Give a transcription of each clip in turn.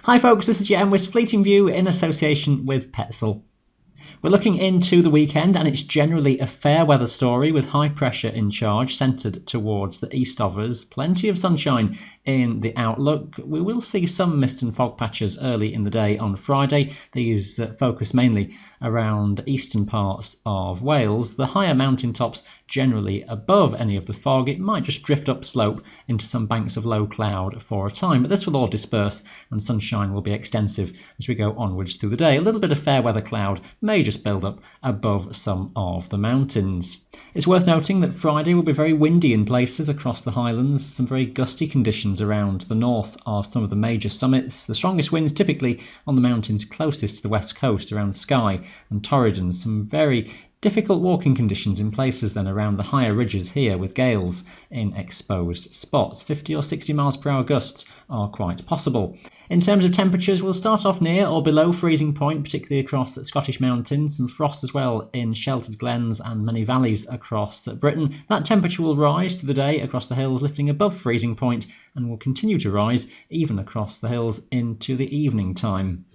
Hi folks, this is your MWIS Fleeting View in association with Petzl. We're looking into the weekend and it's generally a fair weather story with high pressure in charge centred towards the east of us. Plenty of sunshine in the outlook. We will see some mist and fog patches early in the day on Friday. These focus mainly around eastern parts of Wales. The higher mountain tops generally above any of the fog. It might just drift upslope into some banks of low cloud for a time, but this will all disperse and sunshine will be extensive as we go onwards through the day. A little bit of fair weather cloud may just build up above some of the mountains. It's worth noting that Friday will be very windy in places across the Highlands, some very gusty conditions around the north of some of the major summits. The strongest winds typically on the mountains closest to the west coast around Skye and Torridon. Some very difficult walking conditions in places then around the higher ridges here with gales in exposed spots. 50 or 60 miles per hour gusts are quite possible. In terms of temperatures, we'll start off near or below freezing point, particularly across the Scottish mountains. Some frost as well in sheltered glens and many valleys across Britain. That temperature will rise through the day across the hills, lifting above freezing point, and will continue to rise even across the hills into the evening time.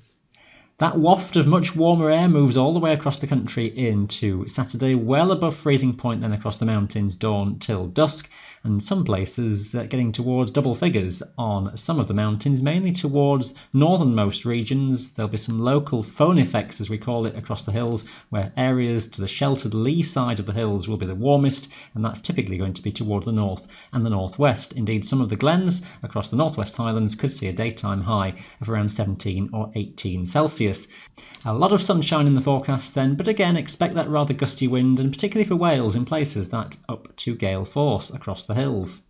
That waft of much warmer air moves all the way across the country into Saturday, well above freezing point then across the mountains, dawn till dusk, and some places getting towards double figures on some of the mountains, mainly towards northernmost regions. There'll be some local phone effects, as we call it, across the hills, where areas to the sheltered lee side of the hills will be the warmest, and that's typically going to be toward the north and the northwest. Indeed, some of the glens across the northwest Highlands could see a daytime high of around 17 or 18 Celsius. A lot of sunshine in the forecast then, but again expect that rather gusty wind, and particularly for Wales in places that up to gale force across the hills.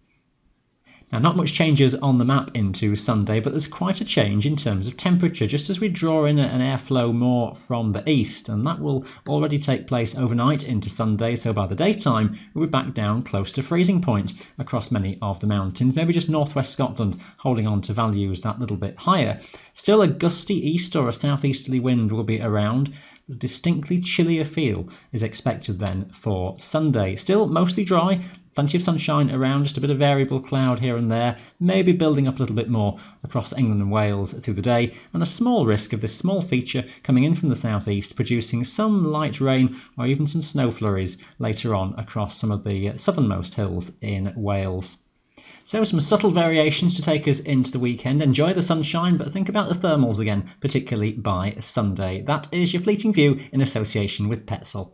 Now, not much changes on the map into Sunday, but there's quite a change in terms of temperature, just as we draw in an airflow more from the east, and that will already take place overnight into Sunday, so by the daytime we'll be back down close to freezing point across many of the mountains, maybe just northwest Scotland holding on to values that little bit higher. Still a gusty east or a southeasterly wind will be around. A distinctly chillier feel is expected then for Sunday. Still mostly dry, plenty of sunshine around, just a bit of variable cloud here and there, maybe building up a little bit more across England and Wales through the day, and a small risk of this small feature coming in from the southeast, producing some light rain or even some snow flurries later on across some of the southernmost hills in Wales. So some subtle variations to take us into the weekend. Enjoy the sunshine, but think about the thermals again, particularly by Sunday. That is your Fleeting View in association with Petzl.